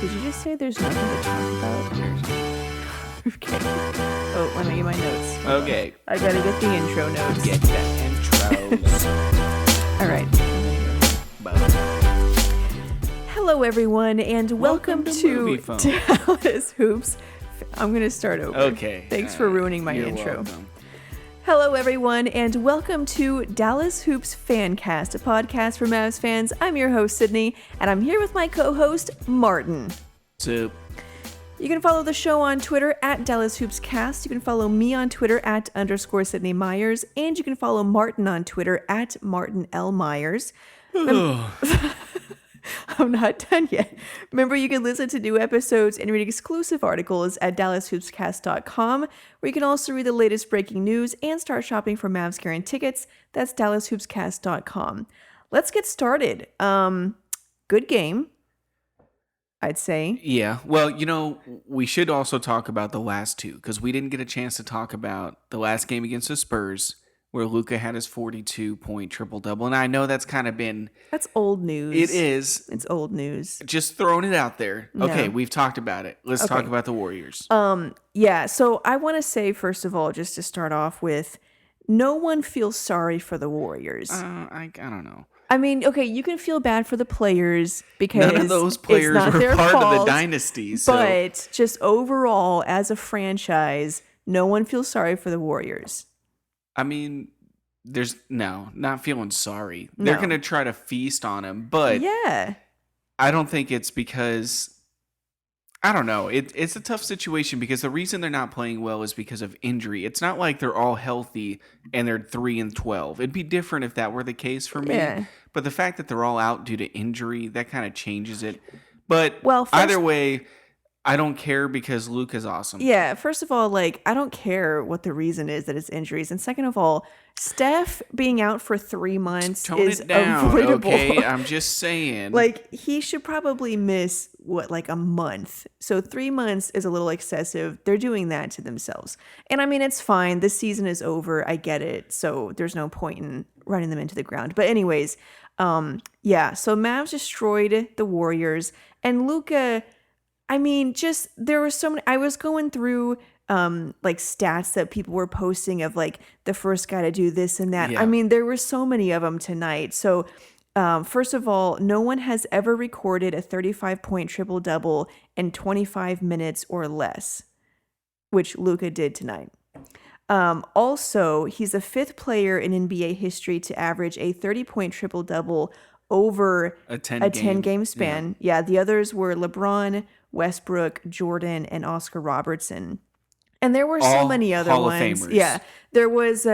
Did you just say there's nothing to talk about? Okay. Oh, let me get my notes. Hold Okay. on. I gotta get the intro notes. Get that intro. All right. Hello, everyone, and welcome to Dallas Hoops. I'm gonna start over. Okay. Thanks for ruining my You're intro. welcome. Hello, everyone, and welcome to Dallas Hoops Fancast, a podcast for Mavs fans. I'm your host, Sydney, and I'm here with my co-host, Martin. So, You can follow the show on Twitter at Dallas Hoops Cast. You can follow me on Twitter at _ Sydney Myers, and you can follow Martin on Twitter at Martin L. Myers. I'm not done yet. Remember, you can listen to new episodes and read exclusive articles at DallasHoopsCast.com, where you can also read the latest breaking news and start shopping for Mavs Guaranteed tickets. That's DallasHoopsCast.com. Let's get started. Good game, I'd say. yeah. Well, we should also talk about the last two, because we didn't get a chance to talk about the last game against the Spurs, where Luka had his 42-point triple-double. And I know that's kind of been... That's old news. It is. It's old news. Just throwing it out there. No. Okay, we've talked about it. Let's talk about the Warriors. Yeah, so I want to say, first of all, just to start off with, no one feels sorry for the Warriors. I don't know. I mean, okay, you can feel bad for the players because None of those players it's not were their part fault, of the dynasty. So. But just overall, as a franchise, no one feels sorry for the Warriors. I mean, there's not feeling sorry. No. They're going to try to feast on him, but yeah, I don't think it's because, I don't know. It's a tough situation because the reason they're not playing well is because of injury. It's not like they're all healthy and they're 3-12. It'd be different if that were the case for me. Yeah. But the fact that they're all out due to injury, that kind of changes it. But Well, either way, I don't care because Luka's awesome. Yeah, first of all, I don't care what the reason is that it's injuries. And second of all, Steph being out for 3 months Tone is it down, avoidable. okay? I'm just saying. He should probably miss, a month. So 3 months is a little excessive. They're doing that to themselves. And I mean, it's fine. This season is over. I get it. So there's no point in running them into the ground. But anyways, yeah. So Mavs destroyed the Warriors. And Luka... I mean, there were so many. I was going through stats that people were posting of the first guy to do this and that. Yeah. I mean, there were so many of them tonight. So first of all, no one has ever recorded a 35-point triple-double in 25 minutes or less, which Luka did tonight. Also, he's the fifth player in NBA history to average a 30-point triple-double over a 10-game span. Yeah, the others were LeBron, Westbrook, Jordan, and Oscar Robertson. And there were so many other Hall ones. of Famers. Yeah. There was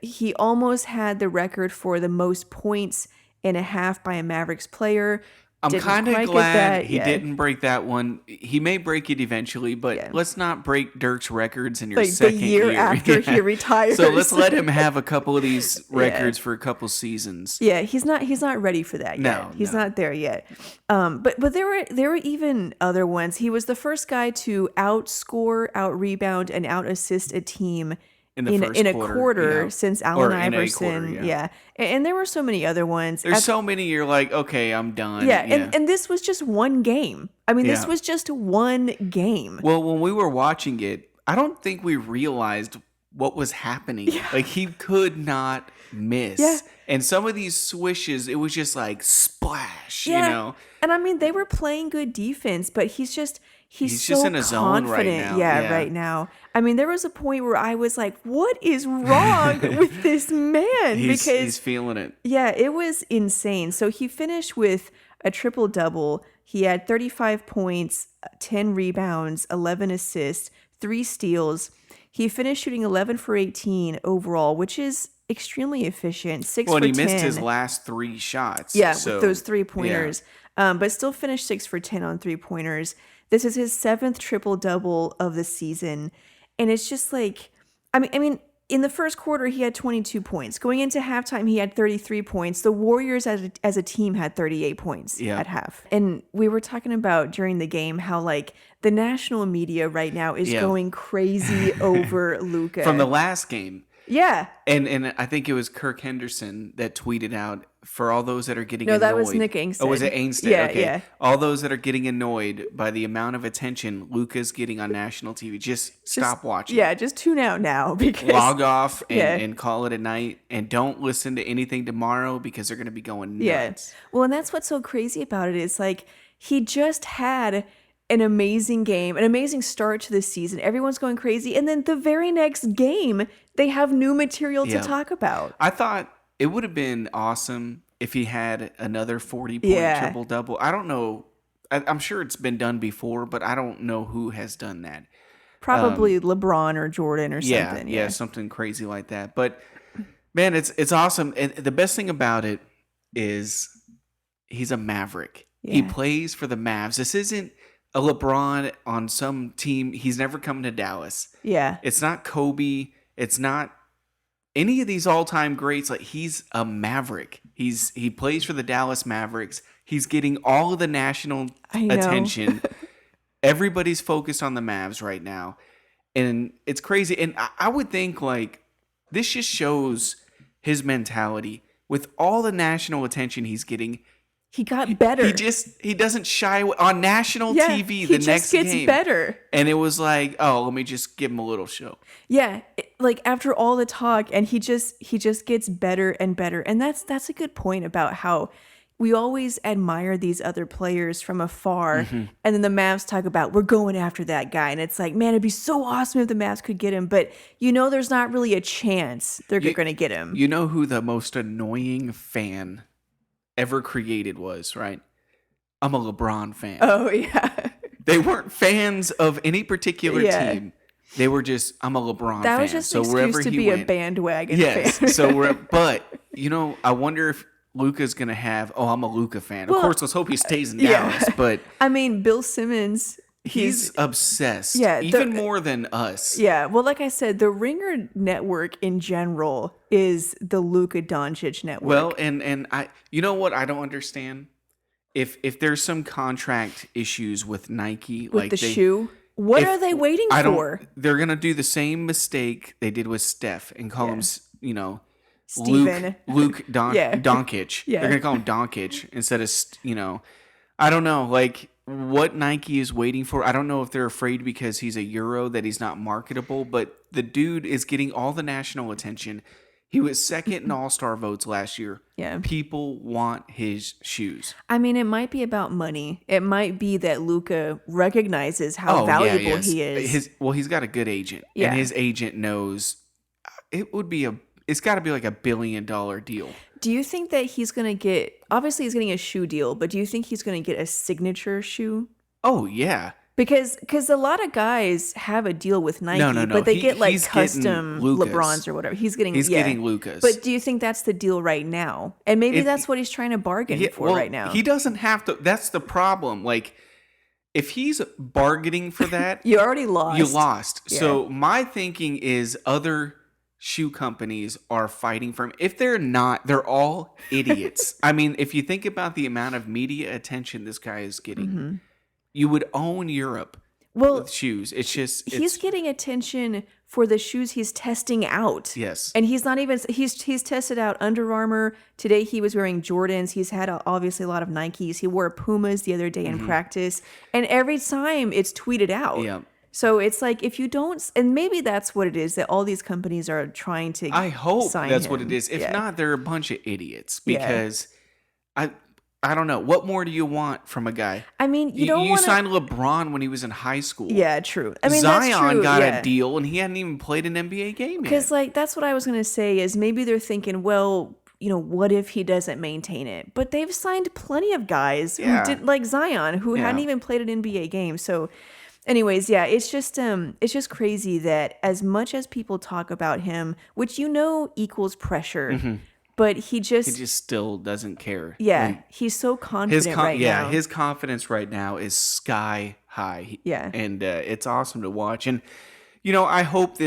he almost had the record for the most points in a half by a Mavericks player. I'm kind of glad he didn't break that one. He may break it eventually, but let's not break Dirk's records in your second year. The year after he retires. So let's let him have a couple of these records for a couple seasons. Yeah, he's not ready for that yet. No, he's not there yet. But there were even other ones. He was the first guy to outscore, out-rebound, and out-assist a team in a quarter since Allen Iverson. Yeah. And there were so many other ones. There's so many you're like, okay, I'm done. Yeah. And this was just one game. I mean, this was just one game. Well, when we were watching it, I don't think we realized what was happening. Yeah. He could not miss. Yeah. And some of these swishes, it was just splash, And I mean, they were playing good defense, but he's so just in a zone right now. Yeah, right now. I mean, there was a point where I was like, what is wrong with this man? He's feeling it. Yeah, it was insane. So he finished with a triple-double. He had 35 points, 10 rebounds, 11 assists, 3 steals. He finished shooting 11 for 18 overall, which is extremely efficient. 6 for 10. Well, he missed his last 3 shots. Yeah, with those 3-pointers. Yeah. But still finished 6 for 10 on 3-pointers. This is his 7th triple-double of the season. And it's just I mean, in the first quarter, he had 22 points. Going into halftime, he had 33 points. The Warriors as a team had 38 points at half. And we were talking about during the game how the national media right now is going crazy over Luka. From the last game. Yeah. And I think it was Kirk Henderson that tweeted out, for all those that are getting No, annoyed. that was Nick Angstadt. Oh, was it Angstadt? Yeah, Okay. yeah. All those that are getting annoyed by the amount of attention Luka's getting on national TV, just stop watching. Yeah, just tune out now because log off Yeah. and call it a night, and don't listen to anything tomorrow because they're going to be going nuts. Well, and that's what's so crazy about it is like he just had an amazing game, an amazing start to the season. Everyone's going crazy, and then the very next game they have new material to talk about. I thought it would have been awesome if he had another 40-point triple-double. I don't know. I'm sure it's been done before, but I don't know who has done that. Probably LeBron or Jordan or something. Yeah, something crazy like that. But man, it's awesome. And the best thing about it is he's a Maverick. Yeah. He plays for the Mavs. This isn't a LeBron on some team. He's never come to Dallas. Yeah. It's not Kobe. It's not any of these all-time greats. Like, he's a Maverick. He plays for the Dallas Mavericks. He's getting all of the national attention. Everybody's focused on the Mavs right now. And it's crazy. And I would think, like, this just shows his mentality. With all the national attention he's getting, he got better. He doesn't shy away. On national TV the next game. He just gets better. And it was like, oh, let me just give him a little show. Yeah, like after all the talk, and he just gets better and better. And that's a good point about how we always admire these other players from afar. Mm-hmm. And then the Mavs talk about, we're going after that guy. And it's like, man, it'd be so awesome if the Mavs could get him. But there's not really a chance they're going to get him. You know who the most annoying fan ever created was, right? I'm a LeBron fan. Oh, yeah. They weren't fans of any particular team. They were just, I'm a LeBron fan. That was just an excuse to be a bandwagon fan. So but, I wonder if Luka's going to have, I'm a Luka fan. Of course, let's hope he stays in Dallas. But I mean, Bill Simmons, he's obsessed. Yeah, even more than us. Yeah. Well, like I said, the Ringer network in general is the Luka Doncic network. Well, and I, you know what I don't understand? If there's some contract issues with Nike, with like the shoe, what are they waiting for? They're gonna do the same mistake they did with Steph and call him, Steven. Luke Doncic. Yeah. They're gonna call him Doncic instead of I don't know, like what Nike is waiting for. I don't know if they're afraid because he's a Euro that he's not marketable, but the dude is getting all the national attention. He was second in All-Star votes last year. Yeah. People want his shoes. I mean, it might be about money. It might be that Luka recognizes how valuable he is. He's got a good agent. Yeah. And his agent knows it's got to be like $1 billion deal. Do you think that he's going to get, obviously he's getting a shoe deal, but do you think he's going to get a signature shoe? Oh, yeah. Because a lot of guys have a deal with Nike, No. but they get like custom LeBrons or whatever. He's getting Luka's. But do you think that's the deal right now? And maybe that's what he's trying to bargain for right now. He doesn't have to. That's the problem. Like, if he's bargaining for that, you already lost. You lost. Yeah. So my thinking is other shoe companies are fighting for him. If they're not, they're all idiots. I mean, if you think about the amount of media attention this guy is getting, you would own Europe with shoes. He's getting attention for the shoes he's testing out. Yes. And he's not even, he's tested out Under Armour. Today he was wearing Jordans. He's had obviously a lot of Nikes. He wore Pumas the other day in practice. And every time it's tweeted out. Yeah. So it's like, if you don't, and maybe that's what it is, that all these companies are trying to I hope sign that's him. what it is. If not, they're a bunch of idiots because I don't know. What more do you want from a guy? I mean, you signed LeBron when he was in high school. Yeah, true. I mean, Zion that's true. got a deal and he hadn't even played an NBA game yet. Because that's what I was going to say is maybe they're thinking, well, what if he doesn't maintain it? But they've signed plenty of guys who did, like Zion, who hadn't even played an NBA game. So anyways, it's just crazy that as much as people talk about him, which equals pressure, but he just still doesn't care. Yeah, like, he's so confident right now. His confidence right now is sky high. Yeah. And it's awesome to watch. And, I hope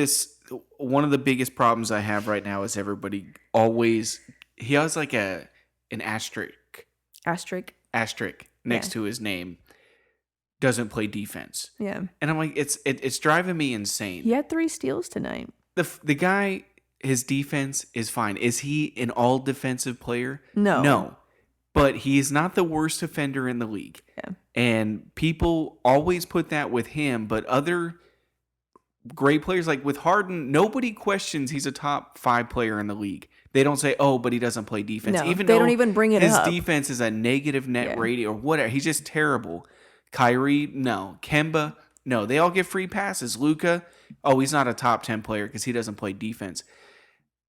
one of the biggest problems I have right now is everybody he has like an asterisk next to his name. Doesn't play defense. Yeah. And I'm like, it's driving me insane. He had 3 steals tonight. The guy his defense is fine. Is he an all defensive player? No. No. But he is not the worst defender in the league. Yeah. And people always put that with him, but other great players, like with Harden, nobody questions he's a top 5 player in the league. They don't say, oh, but he doesn't play defense. No, Even they though don't even bring it his up. defense is a negative net rating or whatever. He's just terrible. Kyrie, no. Kemba, no. They all get free passes. Luka, oh, he's not a top 10 player because he doesn't play defense.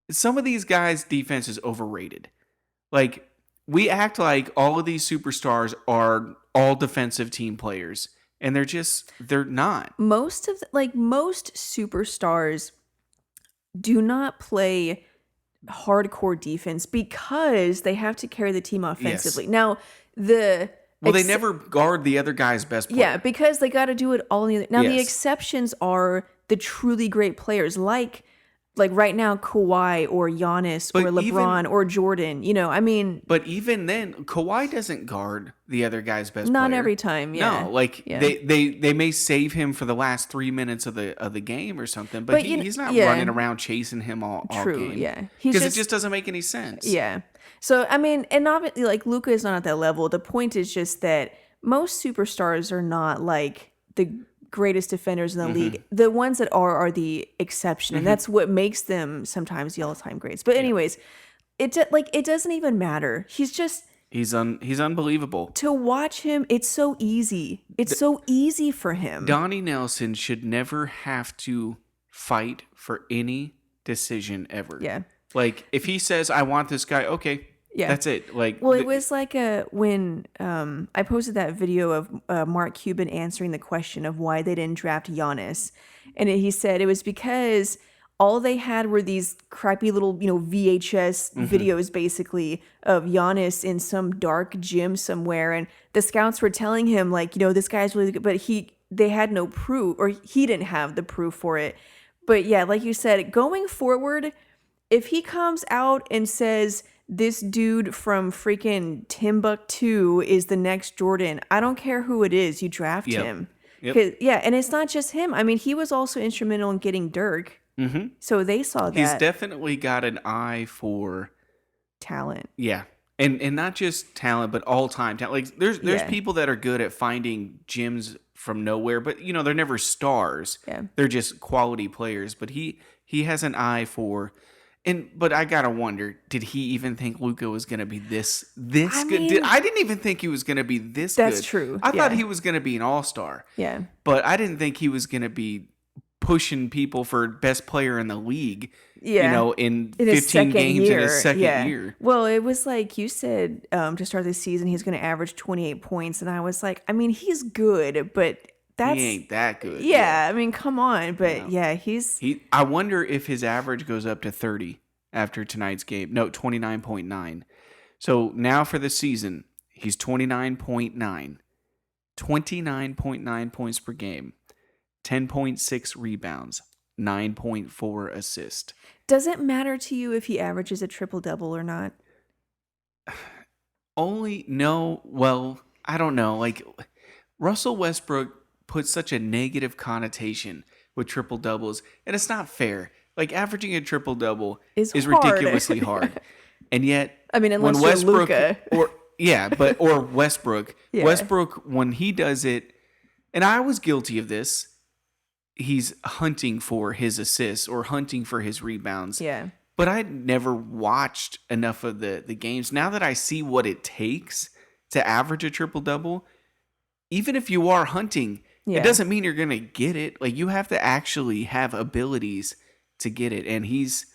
Some of these guys' defense is overrated. Like, we act like all of these superstars are all defensive team players, and they're not. Most superstars do not play hardcore defense because they have to carry the team offensively. Yes. Now, they never guard the other guy's best player. Yeah, because they got to do it all in the other. Now, the Yes. exceptions are the truly great players, like right now, Kawhi or Giannis But or LeBron or Jordan. I mean, But even then, Kawhi doesn't guard the other guy's best player. not every time. Yeah. No, Yeah. they may save him for the last 3 minutes of the game or something, but he's not running around chasing him all True. game. Yeah. Because it just doesn't make any sense. Yeah. So, I mean, and obviously, Luka is not at that level. The point is just that most superstars are not like the greatest defenders in the league. The ones that are the exception, and that's what makes them sometimes the all-time greats. But anyways, it doesn't even matter. He's unbelievable. To watch him, it's so easy. It's so easy for him. Donnie Nelson should never have to fight for any decision ever. Yeah. Like, if he says, I want this guy, okay. Yeah. That's it. Like, well, it was like when I posted that video of Mark Cuban answering the question of why they didn't draft Giannis, and he said it was because all they had were these crappy little VHS videos basically of Giannis in some dark gym somewhere, and the scouts were telling him this guy's really good, but they had no proof, or he didn't have the proof for it. But yeah, like you said, going forward, if he comes out and says this dude from freaking Timbuktu is the next Jordan, I don't care who it is, you draft him. Yep. Yeah, and it's not just him. I mean, he was also instrumental in getting Dirk. So they saw that. He's definitely got an eye for talent. Yeah. And not just talent, but all-time talent. Like, there's people that are good at finding gems from nowhere, but they're never stars. Yeah. They're just quality players. But he has an eye for. But I gotta wonder, did he even think Luka was gonna be this good? I didn't even think he was gonna be this good. That's true. I thought he was gonna be an all-star. Yeah. But I didn't think he was gonna be pushing people for best player in the league. Yeah. In 15 games in his second year. Well, it was like you said, to start the season, he's gonna average 28 points, and I was like, I mean, he's good, but he ain't that good. Yeah, I mean, come on. But I wonder if his average goes up to 30 after tonight's game. No, 29.9. So now for the season, he's 29.9. 29.9 points per game. 10.6 rebounds. 9.4 assists. Does it matter to you if he averages a triple-double or not? Well, I don't know. Like, Russell Westbrook put such a negative connotation with triple doubles, and it's not fair. Like, averaging a triple double is ridiculously hard, and yet, I mean, unless when Westbrook you're Luka. or Westbrook, Yeah. Westbrook, when he does it, and I was guilty of this, he's hunting for his assists or hunting for his rebounds. Yeah. But I never watched enough of the games. Now that I see what it takes to average a triple double, even if you are hunting. Yeah. It doesn't mean you're going to get it. Like, you have to actually have abilities to get it. And he's,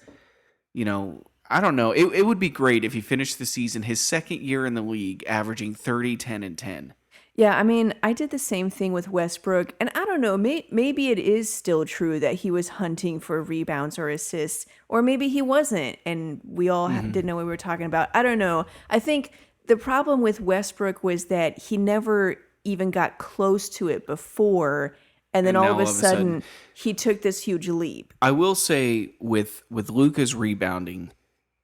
I don't know. It would be great if he finished the season, his second year in the league, averaging 30, 10, and 10. Yeah, I mean, I did the same thing with Westbrook. And I don't know, maybe it is still true that he was hunting for rebounds or assists. Or maybe he wasn't, and we all didn't know what we were talking about. I don't know. I think the problem with Westbrook was that he never even got close to it before, and then all of a sudden he took this huge leap. I will say with Luka's rebounding,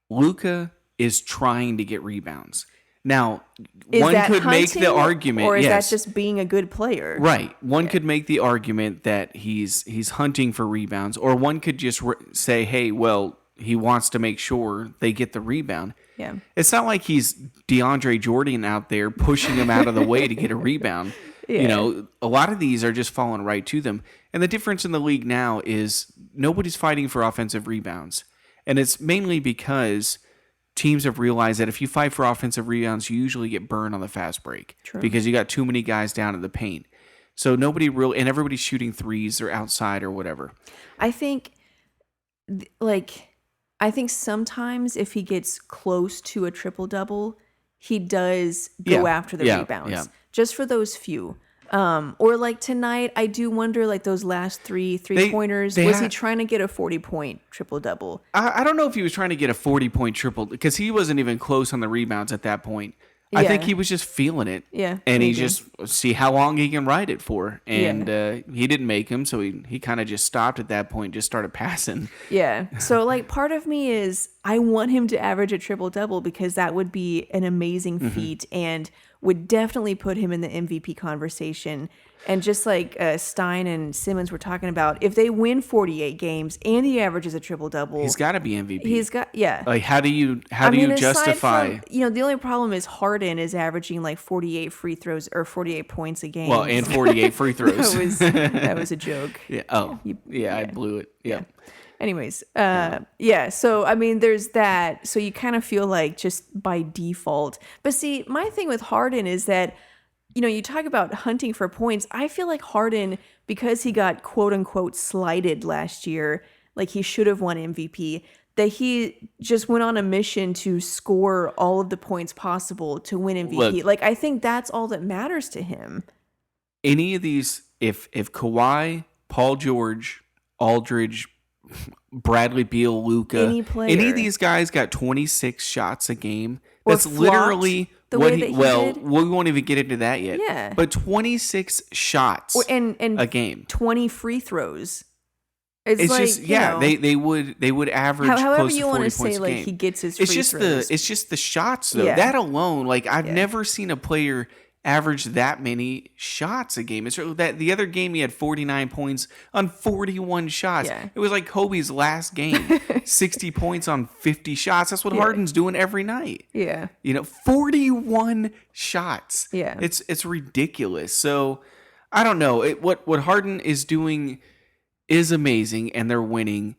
Luka is trying to get rebounds. Now, one could make the argument, or is that just being a good player? Right. One could make the argument that he's hunting for rebounds, or one could just say, hey, well, he wants to make sure they get the rebound. Yeah. It's not like he's DeAndre Jordan out there pushing him out of the way to get a rebound. Yeah. You know, a lot of these are just falling right to them. And the difference in the league now is nobody's fighting for offensive rebounds. And it's mainly because teams have realized that if you fight for offensive rebounds, you usually get burned on the fast break. True. Because you got too many guys down in the paint. So nobody really, and everybody's shooting threes or outside or whatever. I think, I think sometimes if he gets close to a triple-double, he does go after the rebounds. Just for those few. Or like tonight, I do wonder, like those last three-pointers, was he trying to get a 40-point triple-double? I don't know if he was trying to get a 40-point triple, because he wasn't even close on the rebounds at that point. I think he was just feeling it. Yeah. And he just see how long he can ride it for. And he didn't make him, so he kind of just stopped at that point, just started passing. Yeah. So like part of me is I want him to average a triple-double because that would be an amazing feat and would definitely put him in the MVP conversation. And just like Stein and Simmons were talking about, if they win 48 games and he averages a triple-double, He's got to be MVP. He's got, Like, how do you justify? From, the only problem is Harden is averaging like 48 free throws or 48 points a game. Well, and 48 free throws. that was a joke. Yeah. Oh, I blew it. Yeah. Anyways, so I mean, there's that. So you kind of feel like just by default. But see, my thing with Harden is that, you talk about hunting for points. I feel like Harden, because he got quote unquote slighted last year, like he should have won MVP, that he just went on a mission to score all of the points possible to win MVP. Look, I think that's all that matters to him. Any of these, if Kawhi, Paul George, Aldridge, Bradley Beal, Luka, any of these guys got 26 shots a game. That's literally what he did. We won't even get into that yet. Yeah. But 26 shots and a game. 20 free throws. It's like, just they would average however close to you 40 want to say like game. he gets his free throws. It's just the shots though. Yeah. That alone, like I've never seen a player average that many shots a game. It's that the other game he had 49 points on 41 shots. Yeah. It was like Kobe's last game, 60 points on 50 shots. That's what Harden's doing every night. Yeah. 41 shots. Yeah. It's ridiculous. So I don't know. What Harden is doing is amazing and they're winning.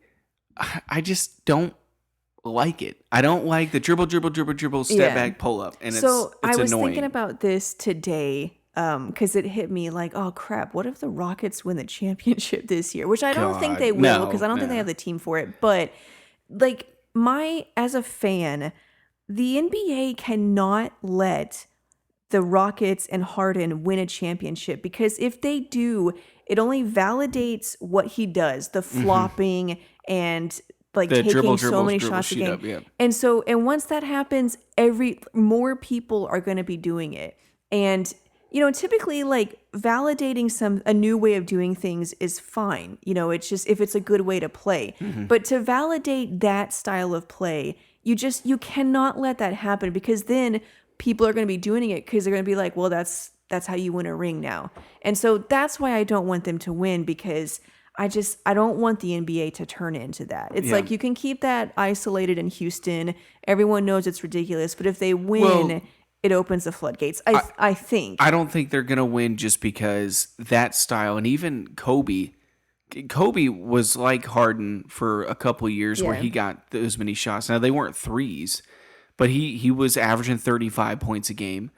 I just don't like it. I don't like the dribble, step back, pull up, and so it's I was annoying. Thinking about this today because it hit me like, oh crap, what if the Rockets win the championship this year? Which I don't think they will because I don't think they have the team for it. But like as a fan, the NBA cannot let the Rockets and Harden win a championship because if they do, it only validates what he does, the flopping and like the taking so many shots a game. And once that happens, more people are going to be doing it. And, typically like validating a new way of doing things is fine. It's just if it's a good way to play. But to validate that style of play, you cannot let that happen because then people are going to be doing it because they're going to be like, well, that's how you win a ring now. And so that's why I don't want them to win because I don't want the NBA to turn into that. It's like you can keep that isolated in Houston. Everyone knows it's ridiculous. But if they win, it opens the floodgates. I think. I don't think they're going to win just because that style. And even Kobe was like Harden for a couple of years where he got those many shots. Now, they weren't threes, but he was averaging 35 points a game.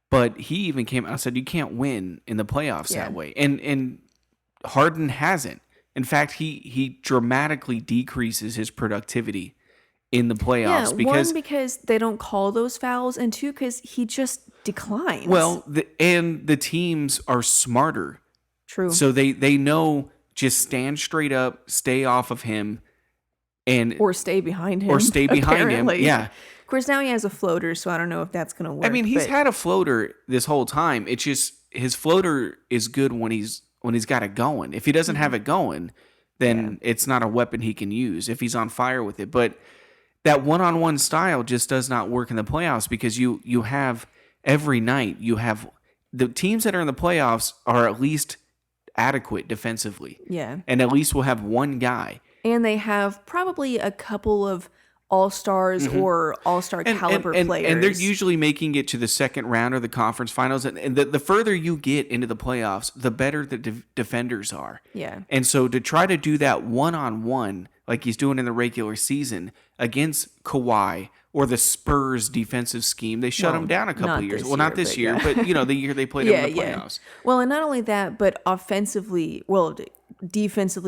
But he even came out and said, you can't win in the playoffs that way. And Harden hasn't. In fact, he dramatically decreases his productivity in the playoffs because they don't call those fouls, and two, because he just declines. Well, the teams are smarter. True. So they know just stand straight up, stay off of him, or stay behind him. Yeah. Of course, now he has a floater, so I don't know if that's going to work. I mean, he's had a floater this whole time. It's just his floater is good when he's got it going. If he doesn't have it going, then it's not a weapon he can use if he's on fire with it. But that one-on-one style just does not work in the playoffs because you have every night you have the teams that are in the playoffs are at least adequate defensively. Yeah. And at least we'll have one guy. And they have probably a couple of all-stars or all-star caliber players. And they're usually making it to the second round or the conference finals. And the further you get into the playoffs, the better the defenders are. Yeah. And so to try to do that one-on-one, like he's doing in the regular season, against Kawhi or the Spurs defensive scheme, they shut him down a couple of years. Well, not this year, but the year they played him in the playoffs. Well, and not only that, but defensively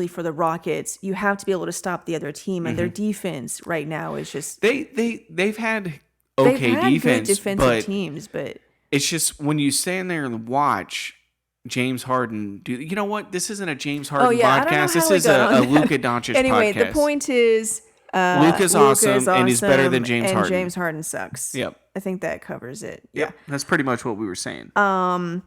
for the Rockets, you have to be able to stop the other team, and their defense right now is just they've had good defense, defensive teams, but it's just when you stand there and watch James Harden do. You know what? This isn't a James Harden podcast. This is a Luka Doncic anyway, podcast. the point is Luka's awesome, and he's better than James Harden. James Harden sucks. Yep. I think that covers it. Yeah. That's pretty much what we were saying. And,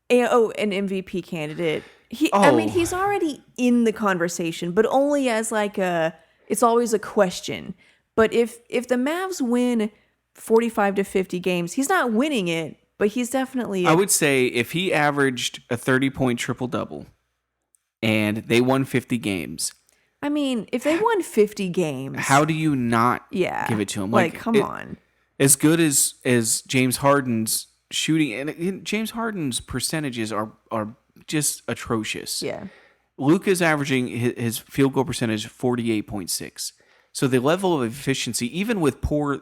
an MVP candidate. I mean, he's already in the conversation, but only as it's always a question. But if the Mavs win 45 to 50 games, he's not winning it, but he's definitely. I would say if he averaged a 30-point triple-double and they won 50 games. I mean, if they won 50 games. How do you not give it to him? Come on. As good as James Harden's shooting, and James Harden's percentages are just atrocious. Yeah. Luka's averaging his field goal percentage 48.6. So the level of efficiency, even with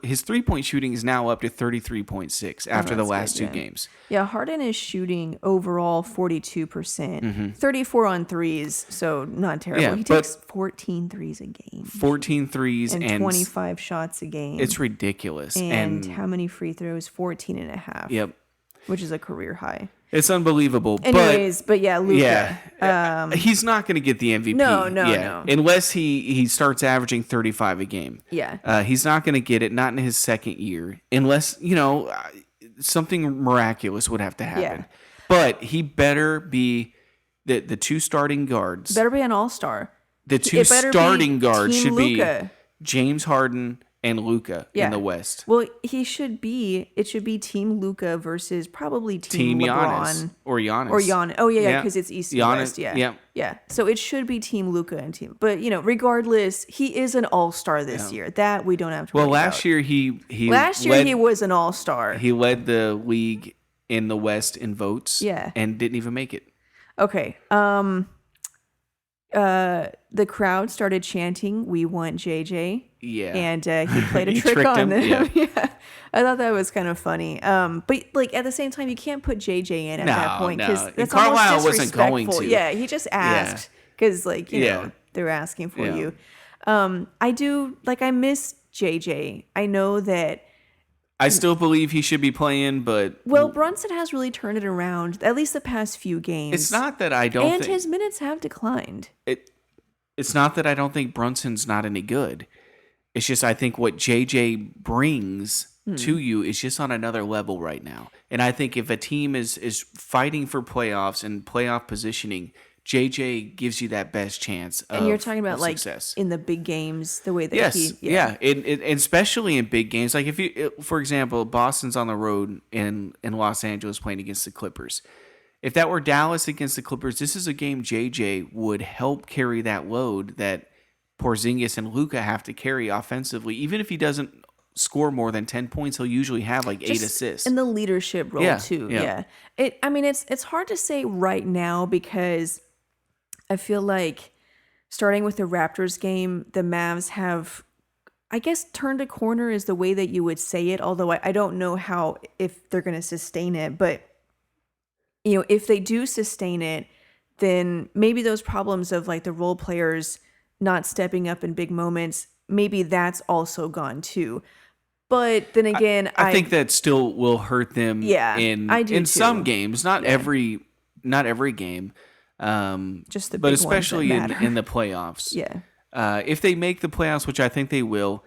his 3-point shooting is now up to 33.6 after the last two games. Yeah, Harden is shooting overall 42%, 34 on threes, so not terrible. Yeah, he takes 14 threes a game. 14 threes and 25 shots a game. It's ridiculous. And how many free throws? 14 and a half. Yep. Which is a career high. It's unbelievable. Anyways, but yeah, Luka. Yeah. He's not going to get the MVP. No. Unless he starts averaging 35 a game. Yeah. He's not going to get it, not in his second year, unless, something miraculous would have to happen. Yeah. But he better be the two starting guards. Better be an all-star. The two starting guards should Luka. be James Harden and Luka in the West. Well, it should be Team Luka versus probably Team LeBron. Giannis. Or Giannis. Oh, yeah, because it's East and West. Yeah. Yeah. So it should be Team Luka and Team. But, regardless, he is an all-star this year. That we don't have to worry about. Well, last year he was an all-star. He led the league in the West in votes. Yeah. And didn't even make it. Okay. The crowd started chanting, "We want JJ." Yeah. And he played a trick on them. Yeah. I thought that was kind of funny. But at the same time, you can't put JJ in at that point because that's Carlisle almost wasn't going to. Yeah, he just asked because they're asking for you. I miss JJ. I know that. I still believe he should be playing, but Brunson has really turned it around. At least the past few games. It's not that I don't. And his minutes have declined. It's not that I don't think Brunson's not any good. It's just I think what JJ brings to you is just on another level right now. And I think if a team is fighting for playoffs and playoff positioning, JJ gives you that best chance of And you're talking about success. In the big games, the way that and especially in big games. Like for example, Boston's on the road in Los Angeles playing against the Clippers. If that were Dallas against the Clippers, this is a game JJ would help carry that load that Porzingis and Luka have to carry offensively. Even if he doesn't score more than 10 points, he'll usually have 8 assists. In the leadership role too. Yeah. It's hard to say right now because I feel like starting with the Raptors game, the Mavs have, I guess, turned a corner is the way that you would say it. Although I don't know if they're going to sustain it, but if they do sustain it, then maybe those problems of the role players not stepping up in big moments, maybe that's also gone too. But then again, I think that still will hurt them in some games, not every game. Just the big but especially ones that matter. in the playoffs. Yeah. If they make the playoffs, which I think they will,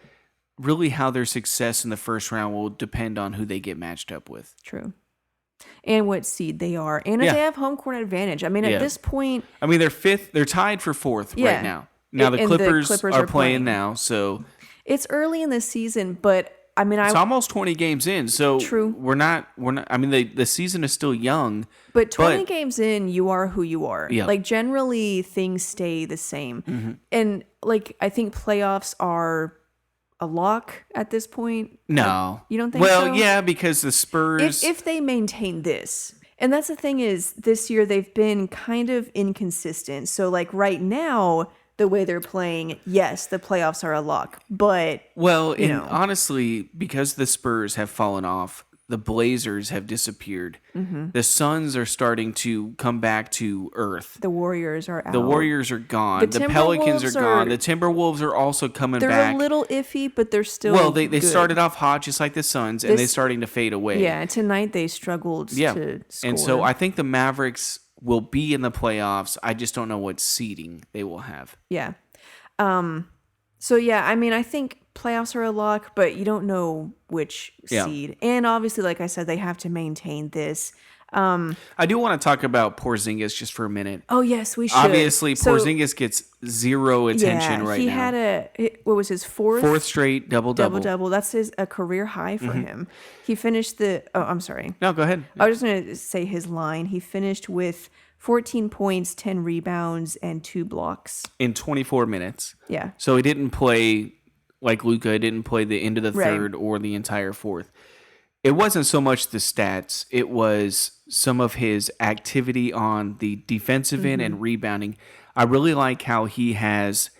really how their success in the first round will depend on who they get matched up with. True. And what seed they are. And if they have home court advantage. I mean, at this point... I mean, they're fifth. They're tied for fourth right now. Now, the Clippers are playing now, so... It's early in the season, but I mean, It's almost 20 games in, so True. we're not. I mean, the season is still young, but 20 games in, you are who you are. Yeah. Like, generally, things stay the same. And, like, I think playoffs are a lock at this point. No, you don't think so? Well, yeah, because the Spurs. If they maintain this. And that's the thing is, this year they've been kind of inconsistent. So, like, right now, the way they're playing, yes, the playoffs are a lock. But, Well, and honestly, because the Spurs have fallen off, the Blazers have disappeared. The Suns are starting to come back to earth. the Warriors are out. The Warriors are gone. The Pelicans are gone. The Timberwolves are also coming They're back. a little iffy, but they're still Well, they good. started off hot just like the Suns, and they're starting to fade away. Yeah, tonight they struggled to score. And so I think the Mavericks will be in the playoffs. I just don't know what seeding they will have. Yeah. So, yeah, I mean, I think playoffs are a lock, but you don't know which seed. And obviously, like I said, they have to maintain this. I do want to talk about Porzingis just for a minute. Oh, yes, we should. Obviously, Porzingis gets zero attention right now. He had what was his fourth straight double-double. Double-double. That's a career high for him. He finished I'm sorry. No, go ahead. I was just going to say his line. He finished with 14 points, 10 rebounds, and 2 blocks. In 24 minutes. Yeah. So he didn't play like Luka. He didn't play the end of the third or the entire fourth. It wasn't so much the stats. It was some of his activity on the defensive end and rebounding. I really like how he has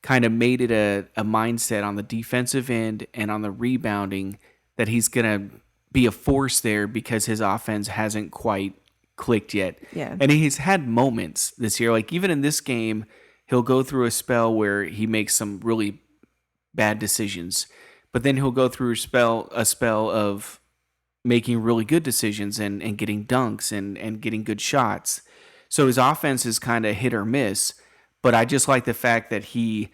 kind of made it a mindset on the defensive end and on the rebounding that he's going to be a force there because his offense hasn't quite clicked yet. Yeah. And he's had moments this year. Like even in this game, he'll go through a spell where he makes some really bad decisions, but then he'll go through a spell of making really good decisions and getting dunks and getting good shots. So his offense is kind of hit or miss, but I just like the fact that he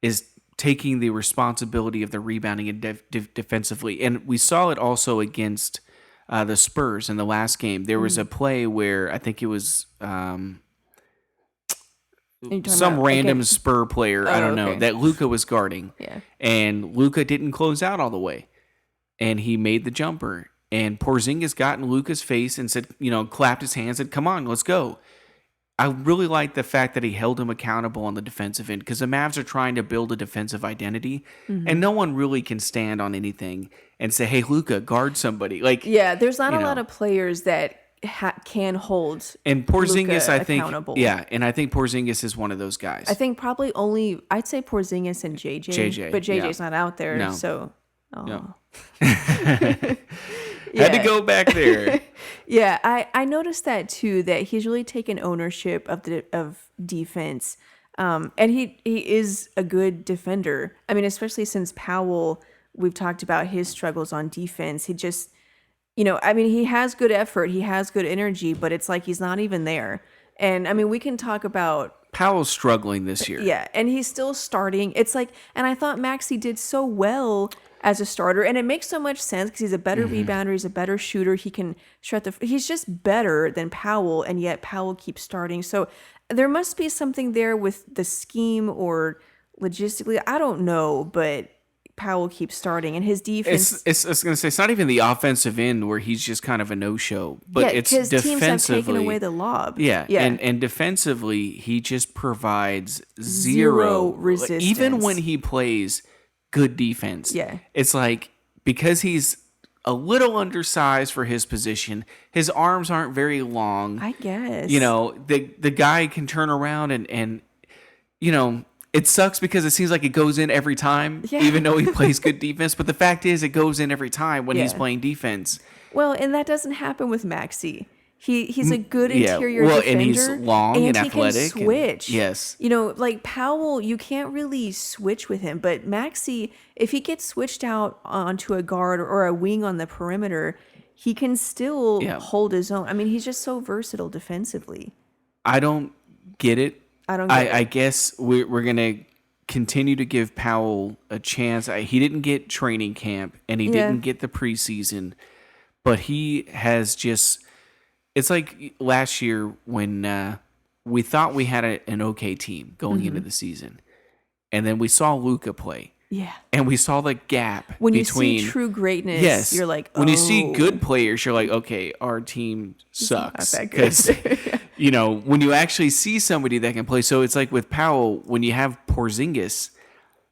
is taking the responsibility of the rebounding and defensively. And we saw it also against the Spurs in the last game. There was a play where I think it was some random Spur player, I don't know, that Luka was guarding. Yeah. And Luka didn't close out all the way. And he made the jumper. And Porzingis got in Luka's face and said, clapped his hands and said, come on, let's go. I really like the fact that he held him accountable on the defensive end because the Mavs are trying to build a defensive identity and no one really can stand on anything and say, hey, Luka, guard somebody. There's not a lot of players that can hold and Porzingis, Luka I think, accountable. and I think Porzingis is one of those guys. I think probably I'd say Porzingis and JJ. But JJ's not out there, no. so. No. Had to go back there. Yeah, I noticed that too, that he's really taken ownership of defense. And he is a good defender. I mean, especially since Powell, we've talked about his struggles on defense. He just, he has good effort, he has good energy, but it's like he's not even there. And I mean, we can talk about Powell's struggling this year. Yeah, and he's still starting. It's like, and I thought Maxey did so well as a starter, and it makes so much sense because he's a better rebounder, he's a better shooter, he can he's just better than Powell, and yet Powell keeps starting. So there must be something there with the scheme or logistically, I don't know, but Powell keeps starting, and his defense. I was going to say, it's not even the offensive end where he's just kind of a no-show, but it's defensively. Teams have taken away the lob. Yeah. And defensively, he just provides zero resistance. Even when he plays good defense. Yeah. It's like, because he's a little undersized for his position, his arms aren't very long. I guess. The guy can turn around and it sucks because it seems like it goes in every time, even though he plays good defense. But the fact is, it goes in every time when he's playing defense. Well, and that doesn't happen with Maxey. He's a good interior defender. And he's long and athletic. He can switch. Yes. Like Powell, you can't really switch with him. But Maxey, if he gets switched out onto a guard or a wing on the perimeter, he can still hold his own. I mean, he's just so versatile defensively. I don't get it. I guess we're going to continue to give Powell a chance. He didn't get training camp and he didn't get the preseason, but he has just, it's like last year when we thought we had an okay team going into the season, and then we saw Luka play. Yeah. And we saw the gap When between you see true greatness, yes, you're like, oh. when you see good players, you're like, okay, our team sucks. Because, when you actually see somebody that can play. So it's like with Powell, when you have Porzingis,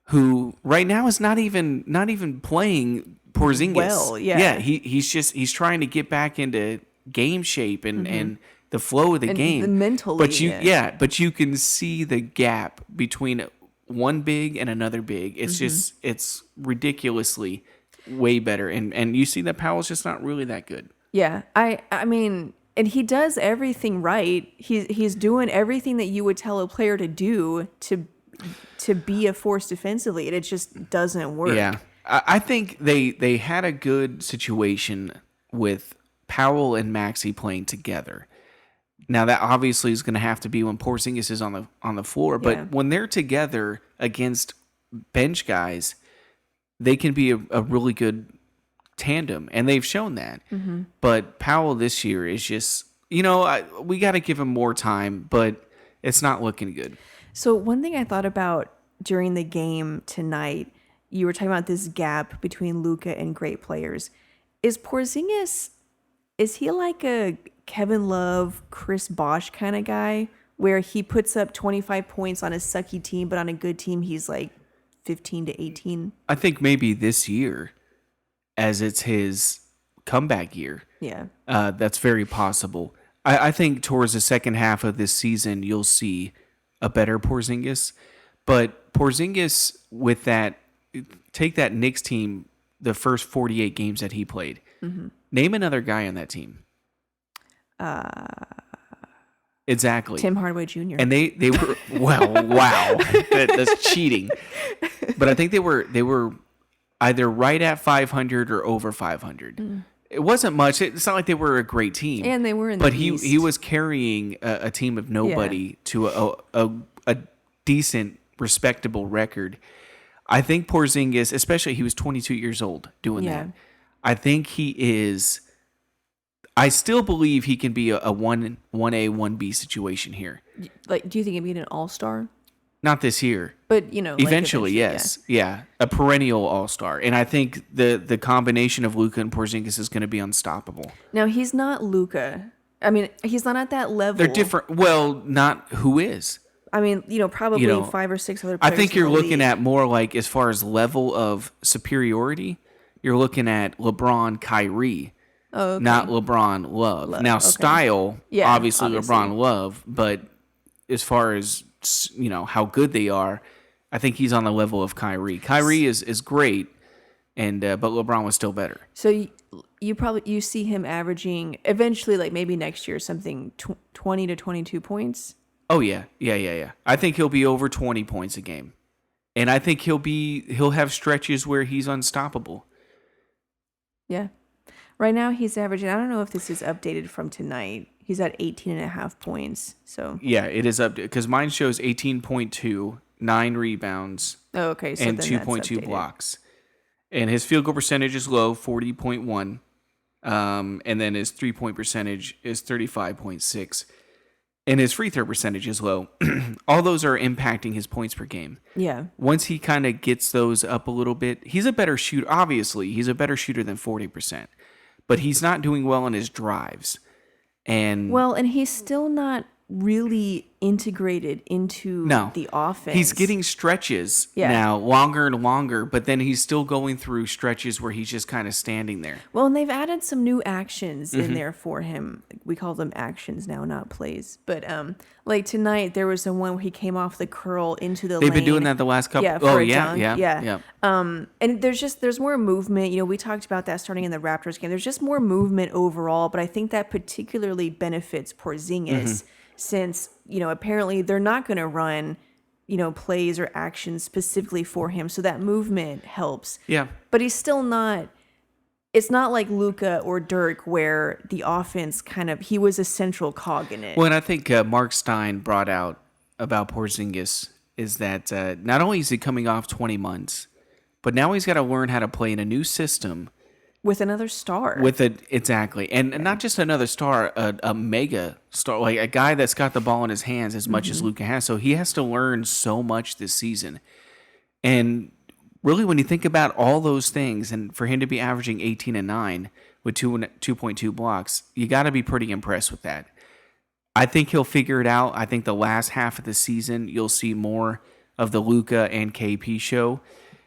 who right now is not even playing Porzingis. Well, yeah. Yeah, he's trying to get back into game shape and the flow of the game. Mentally. But you can see the gap between one big and another big. It's it's ridiculously way better. And you see that Powell's just not really that good. Yeah. I mean, and he does everything right. He's doing everything that you would tell a player to do to be a force defensively, and it just doesn't work. Yeah. I think they had a good situation with Powell and Maxey playing together. Now that obviously is going to have to be when Porzingis is on the floor, but when they're together against bench guys, they can be a really good tandem, and they've shown that. But Powell this year is just, we got to give him more time, but it's not looking good. So one thing I thought about during the game tonight, you were talking about this gap between Luka and great players. Is Porzingis, is he like a Kevin Love, Chris Bosh kind of guy where he puts up 25 points on a sucky team, but on a good team, he's like 15 to 18? I think maybe this year, as it's his comeback year. Yeah. That's very possible. I think towards the second half of this season, you'll see a better Porzingis. But Porzingis, with that, take that Knicks team, the first 48 games that he played. Name another guy on that team. Exactly. Tim Hardaway Jr. And they were wow. That's cheating. But I think they were either right at 500 or over 500. It wasn't much. It's not like they were a great team. And they were in the But East. he was carrying a team of nobody to a decent, respectable record. I think Porzingis, especially he was 22 years old doing that. I think he is. I still believe he can be a 1A, 1B situation here. Like, do you think he'd be an all-star? Not this year. But, eventually, yes. Yeah. A perennial all-star. And I think the combination of Luka and Porzingis is going to be unstoppable. Now, he's not Luka. I mean, he's not at that level. They're different. Well, not who is. I mean, probably 5 or 6 other players. I think you're looking at more like, as far as level of superiority, you're looking at LeBron, Kyrie. Oh, okay. Not LeBron, Love. Now, style, obviously LeBron, Love, but as far as, how good they are, I think he's on the level of Kyrie. Kyrie is great, and but LeBron was still better. So you see him averaging eventually, like maybe next year, something 20 to 22 points. Oh yeah. I think he'll be over 20 points a game, and I think he'll have stretches where he's unstoppable. Yeah. Right now he's averaging, I don't know if this is updated from tonight. He's at 18.5 points. So yeah, it is updated because mine shows 18.2, 9 rebounds, okay, so and 2.2 blocks. And his field goal percentage is low, 40.1. And then his 3-point percentage is 35.6. And his free throw percentage is low. All those are impacting his points per game. Yeah. Once he kind of gets those up a little bit, he's a better shooter. Obviously, he's a better shooter than 40%. But he's not doing well in his drives. And he's still not really integrated into the offense. He's getting stretches now, longer and longer, but then he's still going through stretches where he's just kind of standing there. Well, and they've added some new actions in there for him. We call them actions now, not plays. But like tonight, there was the one where he came off the curl into the lane. They've been doing that the last couple. Yeah. And there's more movement. We talked about that starting in the Raptors game. There's just more movement overall, but I think that particularly benefits Porzingis. Since, apparently they're not going to run, plays or actions specifically for him. So that movement helps. Yeah. But he's still not, it's not like Luka or Dirk where the offense he was a central cog in it. Well, and I think Mark Stein brought out about Porzingis is that not only is he coming off 20 months, but now he's got to learn how to play in a new system. With another star. Exactly. And not just another star, a mega star, like a guy that's got the ball in his hands as much as Luka has. So he has to learn so much this season. And really, when you think about all those things, and for him to be averaging 18 and 9 with 2.2 blocks, you got to be pretty impressed with that. I think he'll figure it out. I think the last half of the season, you'll see more of the Luka and KP show.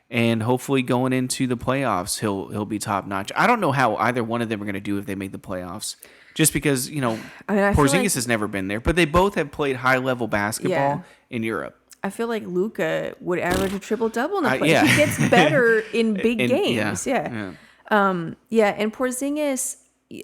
And hopefully going into the playoffs, he'll be top notch. I don't know how either one of them are going to do if they make the playoffs. Just because, I mean, Porzingis has never been there. But they both have played high-level basketball in Europe. I feel like Luka would average a triple-double in the playoffs. He gets better in big games. And Porzingis,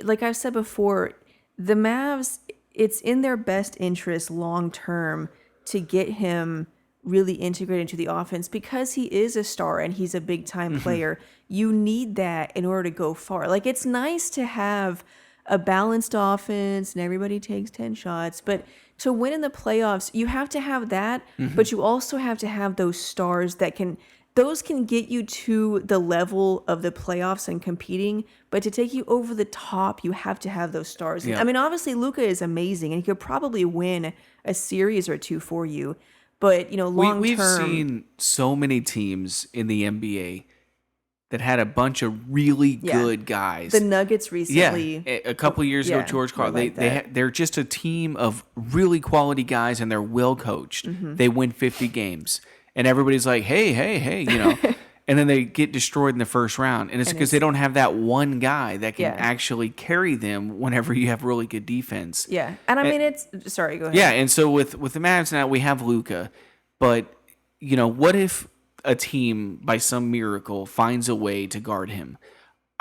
like I've said before, the Mavs, it's in their best interest long-term to get him really integrated into the offense because he is a star and he's a big-time player. You need that in order to go far. Like, it's nice to have a balanced offense and everybody takes 10 shots, but to win in the playoffs, you have to have that, but you also have to have those stars that can get you to the level of the playoffs and competing, but to take you over the top, you have to have those stars. I mean, obviously Luka is amazing and he could probably win a series or two for you, but long term, we've seen so many teams in the NBA that had a bunch of really good guys. The Nuggets recently. Yeah, a couple years ago, George Karl. They're just a team of really quality guys, and they're well coached. They win 50 games, and everybody's like, hey, and then they get destroyed in the first round, and it's because they don't have that one guy that can actually carry them whenever you have really good defense. Yeah, and I mean, sorry, go ahead. Yeah, and so with the Mavs now, we have Luka, but what if a team, by some miracle, finds a way to guard him?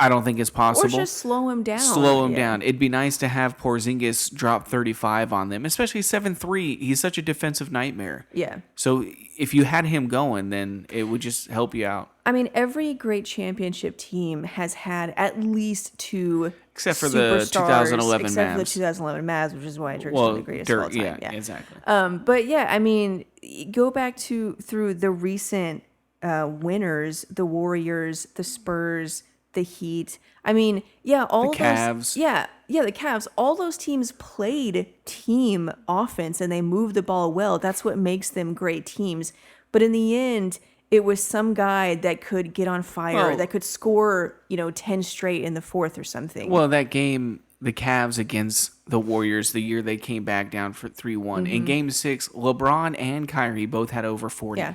I don't think it's possible. Or just slow him down. Slow him down. It'd be nice to have Porzingis drop 35 on them, especially 7'3". He's such a defensive nightmare. Yeah. So if you had him going, then it would just help you out. I mean, every great championship team has had at least two except for the 2011 except Mavs. for the 2011 Mavs, which is why Dirk's one of the greatest of all time. Yeah, exactly. But yeah, I mean, go back through the recent winners, the Warriors, the Spurs, the Heat. I mean, all the Cavs. The Cavs. All those teams played team offense and they moved the ball well. That's what makes them great teams. But in the end, it was some guy that could get on fire, that could score, 10 straight in the fourth or something. Well, that game, the Cavs against the Warriors, the year they came back down for 3-1. In Game 6, LeBron and Kyrie both had over 40. Yeah.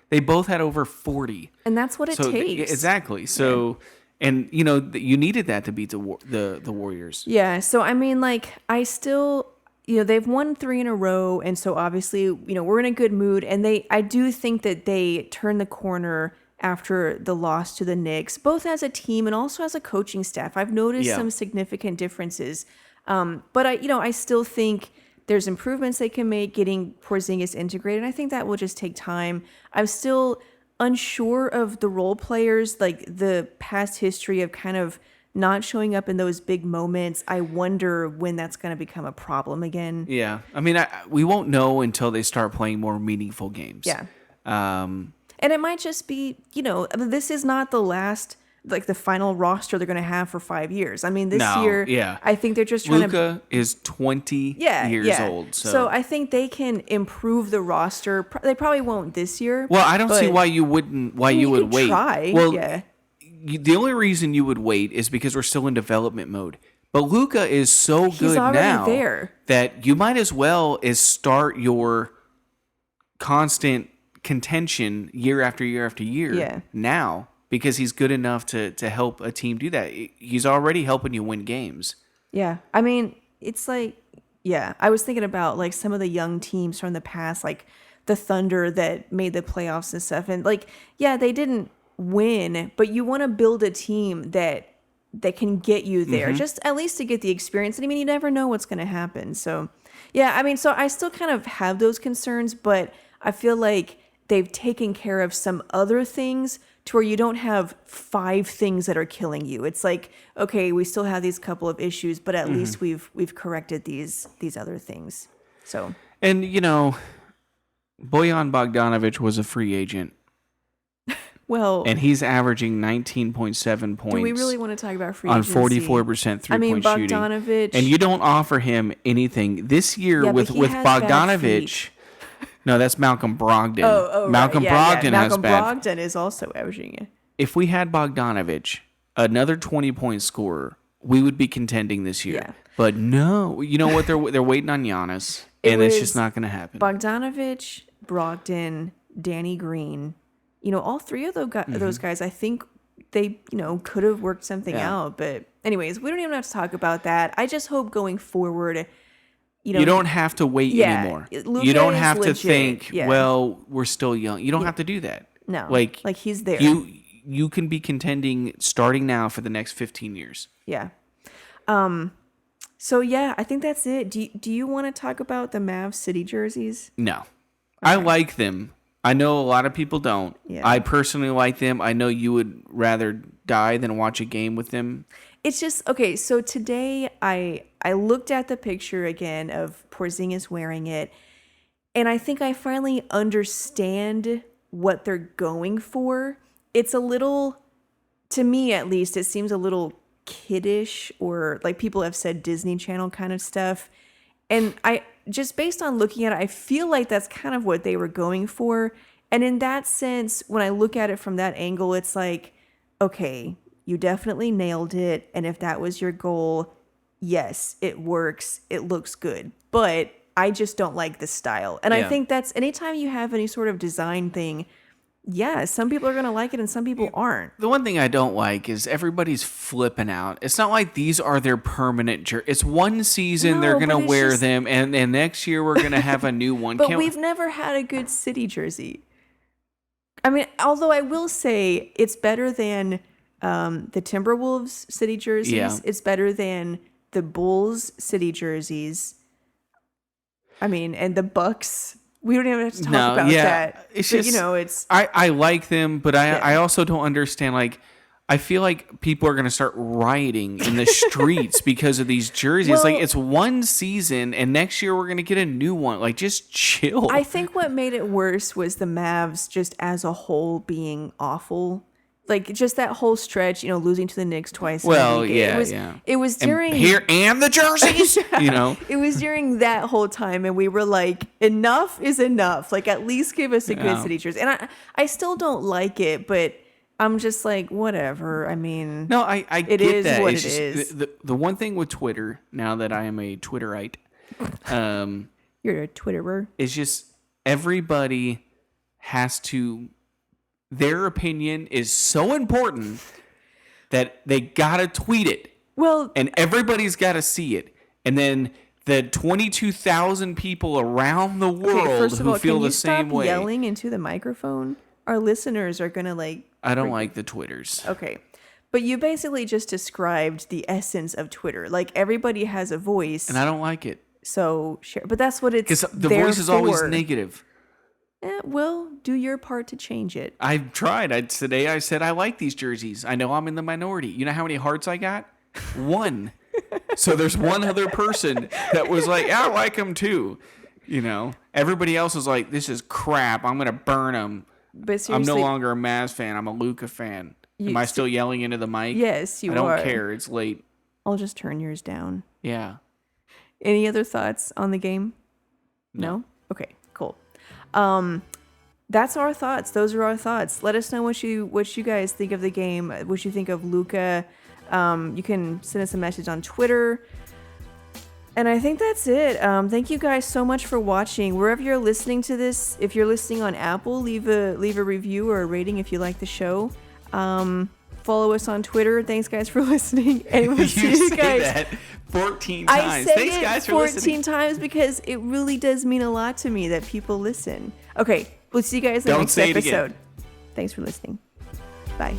They both had over 40. And that's what it takes. Exactly. So, and, you needed that to beat the Warriors. Yeah. So, I mean, I still... they've won 3 in a row, and so obviously, we're in a good mood. And I do think that they turned the corner after the loss to the Knicks, both as a team and also as a coaching staff. I've noticed some significant differences, but I still think there's improvements they can make getting Porzingis integrated. I think that will just take time. I'm still unsure of the role players, like the past history of kind of not showing up in those big moments. I wonder when that's going to become a problem again. Yeah. I mean, we won't know until they start playing more meaningful games. Yeah. And it might just be, this is not the last, the final roster they're going to have for 5 years. I mean, this year, I think they're just trying Luka is 20 years old. So I think they can improve the roster. They probably won't this year. Well, I don't see why you wouldn't, you would wait. Try. Well, the only reason you would wait is because we're still in development mode. But Luka is so good now that you might as well start your constant contention year after year after year now, because he's good enough to help a team do that. He's already helping you win games. Yeah. I mean, it's I was thinking about some of the young teams from the past, like the Thunder that made the playoffs and stuff. And they didn't win, but you want to build a team that can get you there, just at least to get the experience. And I mean, you never know what's going to happen. So, so I still kind of have those concerns, but I feel like they've taken care of some other things to where you don't have 5 things that are killing you. It's like, okay, we still have these couple of issues, but at least we've corrected these other things. So, and Bojan Bogdanovic was a free agent. Well, and he's averaging 19.7 points. Do we really want to talk about free agency? On 44% three-point shooting. Bogdanovic. And you don't offer him anything. This year with Bogdanovic, No, that's Malcolm Brogdon. Malcolm right. Yeah, Brogdon Malcolm has bad. Brogdon is also averaging it. If we had Bogdanovic, another 20-point scorer, we would be contending this year. Yeah. But no, you know what? They're waiting on Giannis, and it's just not going to happen. Bogdanovic, Brogdon, Danny Green. All three of those guys, I think they, could have worked something out. But anyways, we don't even have to talk about that. I just hope going forward, you don't have to wait anymore. Luka you don't have legit, to think, well, we're still young. You don't have to do that. No, like he's there. You can be contending starting now for the next 15 years. Yeah. So yeah, I think that's it. Do you want to talk about the Mavs City jerseys? No. Okay. I like them. I know a lot of people don't. Yeah. I personally like them. I know you would rather die than watch a game with them. It's just, okay, so today I looked at the picture again of Porzingis wearing it, and I think I finally understand what they're going for. It's a little, to me at least, it seems a little kiddish, or like people have said Disney Channel kind of stuff. And I just based on looking at it, I feel like that's kind of what they were going for. And in that sense, when I look at it from that angle, it's like, okay, you definitely nailed it. And if that was your goal, yes, it works. It looks good. But I just don't like the style. And I think that's anytime you have any sort of design thing, yeah, some people are going to like it and some people aren't. The one thing I don't like is everybody's flipping out. It's not like these are their permanent jerseys. It's one season they're going to wear them, and next year we're going to have a new one. But we've never had a good City jersey. I mean, although I will say it's better than the Timberwolves City jerseys. Yeah. It's better than the Bulls City jerseys. I mean, and the Bucks. We don't even have to talk about that. It's but, just, it's... I like them, but I also don't understand, like, I feel like people are going to start rioting in the streets because of these jerseys. Well, like, it's one season, and next year we're going to get a new one. Like, just chill. I think what made it worse was the Mavs just as a whole being awful. Like, just that whole stretch, losing to the Knicks twice. Well, It was during... And the jerseys, It was during that whole time, and we were like, enough is enough. Like, at least give us a good City jersey. And I still don't like it, but I'm just like, whatever. I mean... No, I it get is that. what it's it just, is. The one thing with Twitter, now that I am a Twitterite... You're a Twitterer. It's just everybody has to... Their opinion is so important that they gotta tweet it. Well, and everybody's gotta see it. And then the 22,000 people around the world who feel the same way. Stop yelling into the microphone? Our listeners are gonna like. I don't like the Twitters. Okay, but you basically just described the essence of Twitter. Like, everybody has a voice, and I don't like it. So share, but that's what it's. Because the voice is always negative. Well, do your part to change it. I've tried. Today I said I like these jerseys. I know I'm in the minority. You know how many hearts I got? 1. So there's one other person that was like, I like them too. Everybody else is like, this is crap. I'm going to burn them. But seriously, I'm no longer a Mavs fan. I'm a Luka fan. Am I still yelling into the mic? Yes, you are. I don't care. It's late. I'll just turn yours down. Yeah. Any other thoughts on the game? No? Okay, cool. That's our thoughts. Those are our thoughts. Let us know what you guys think of the game, what you think of Luka. You can send us a message on Twitter. And I think that's it. Thank you guys so much for watching. Wherever you're listening to this, if you're listening on Apple, leave a review or a rating if you like the show. Follow us on Twitter. Thanks, guys, for listening. And we'll see you guys. That 14 times. I say Thanks, guys, it for listening. 14 times because it really does mean a lot to me that people listen. Okay, we'll see you guys in the next episode. Thanks for listening. Bye.